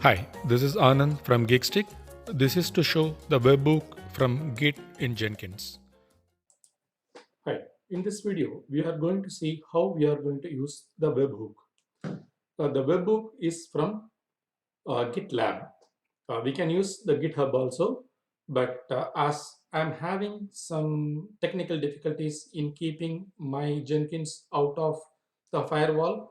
Hi, this is Anand from Geekstick. This is to show the webhook from Git in Jenkins. Hi, in this video, we are going to see how we are going to use the webhook. The webhook is from GitLab. We can use the GitHub also, but as I'm having some technical difficulties in keeping my Jenkins out of the firewall,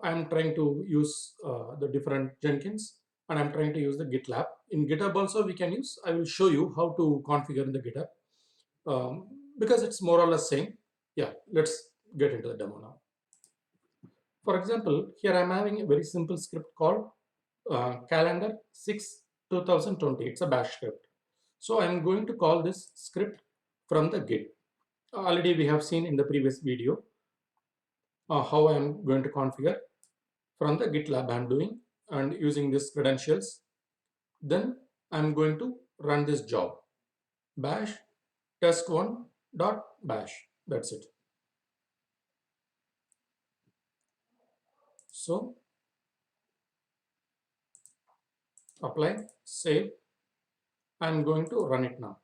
I'm trying to use the different Jenkins and I'm trying to use the GitLab. In GitHub also we can use, I will show you how to configure in the GitHub because it's more or less same. Yeah, let's get into the demo now. For example, here I'm having a very simple script called calendar 6 2020. It's a bash script. So I'm going to call this script from the Git. Already we have seen in the previous video how I'm going to configure from the GitLab I'm doing and using these credentials. Then I'm going to run this job bash test1 dot bash. That's it. So apply, save. I'm going to run it now.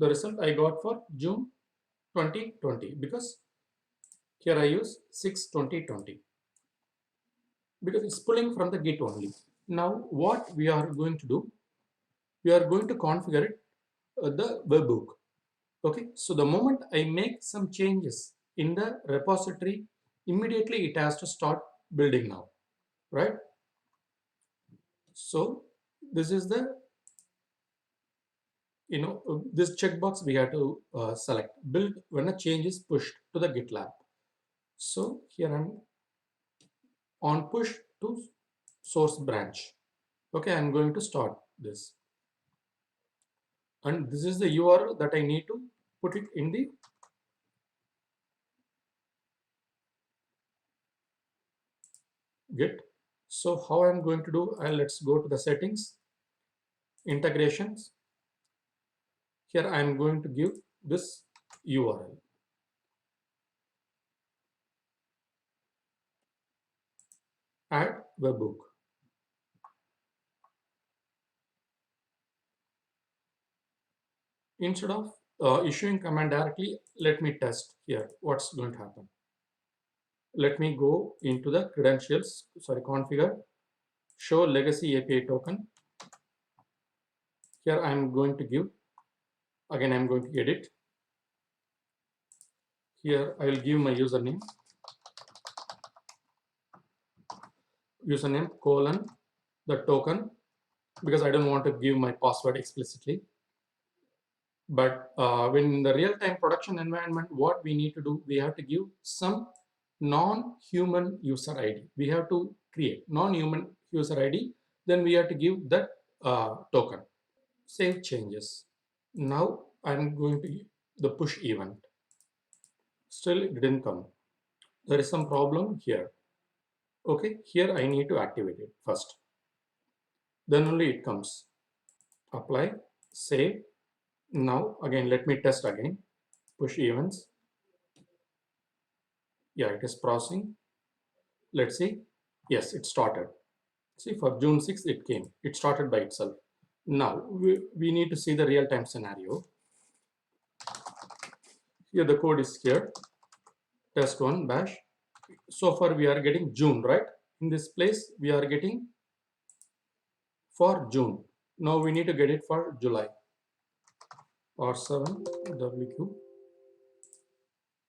The result I got for June 2020 because here I use 6/20/20 because it's pulling from the Git only. Now what we are going to do, we are going to configure it the webhook. Okay, so the moment I make some changes in the repository, immediately it has to start building now, right? So this is the, this checkbox we have to select, build when a change is pushed to the GitLab. So here I'm on push to source branch. Okay, I'm going to start this. And this is the URL that I need to put it in the Git. So how I'm going to do, let's go to the settings, integrations. Here I am going to give this URL. Add webhook. Instead of issuing command directly, let me test here what's going to happen. Let me go into the credentials, sorry, configure, show legacy API token. Here I am going to give, again I'm going to edit. Here I will give my username colon the token because I don't want to give my password explicitly. But when in the real-time production environment, what we need to do, we have to give some non-human user ID. We have to create non-human user ID. Then we have to give that token. Save changes. Now I'm going to the push event. Still it didn't come. There is some problem here. Okay, here I need to activate it first. Then only it comes. Apply, save. Now again, let me test again. Push events. Yeah, it is processing. Let's see. Yes, it started. See, for June 6th, it came. It started by itself. Now, we need to see the real-time scenario. Here, the code is here. Test1 bash. So far, we are getting June, right? In this place, we are getting for June. Now, we need to get it for July. R7 WQ.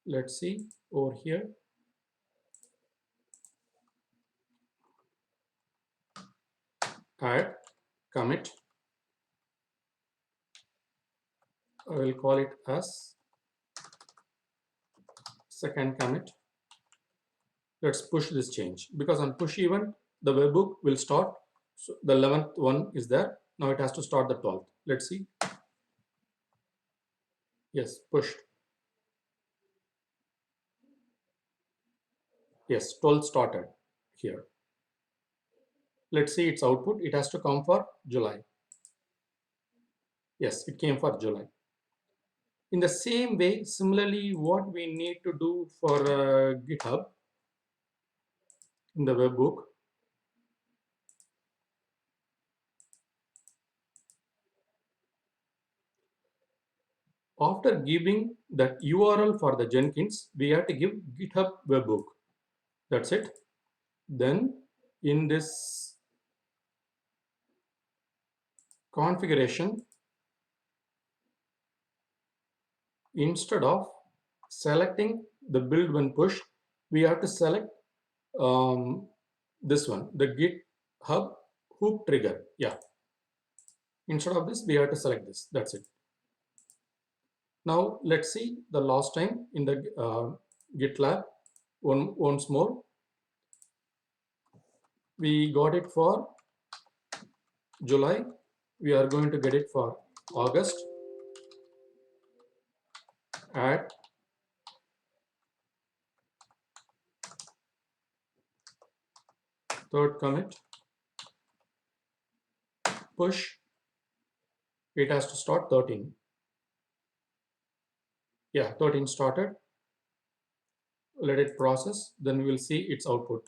Let's see over here. Add, commit. I will call it as second commit. Let's push this change because on push event, the webhook will start. So the 11th one is there. Now it has to start the 12th. Let's see. Yes, pushed. Yes, 12th started here. Let's see its output. It has to come for July. Yes, it came for July. In the same way, similarly, what we need to do for GitHub in the webbook, after giving that URL for the Jenkins, we have to give GitHub webbook. That's it. Then in this configuration, instead of selecting the build when push, we have to select this one, the GitHub hook trigger. Yeah. Instead of this, we have to select this. That's it. Now let's see the last time in the GitLab once more. We got it for July. We are going to get it for August. Add third commit, push. It has to start 13. Yeah, 13 started. Let it process. Then we will see its output.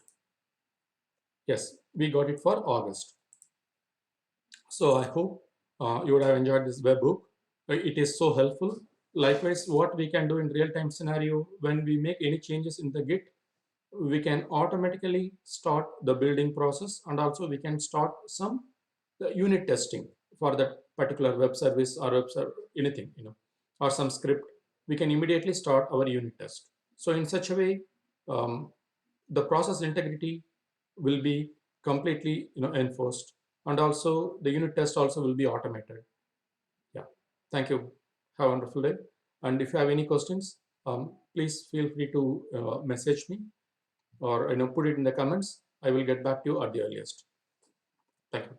Yes, we got it for August. So I hope you would have enjoyed this webbook. It is so helpful. Likewise, what we can do in real-time scenario, when we make any changes in the Git, we can automatically start the building process, and also we can start some the unit testing for that particular web service or web anything, or some script. We can immediately start our unit test. So in such a way, um, the process integrity will be completely enforced, and also the unit test also will be automated. Yeah, thank you. Have a wonderful day. And if you have any questions, please feel free to message me, or put it in the comments. I will get back to you at the earliest. Thank you.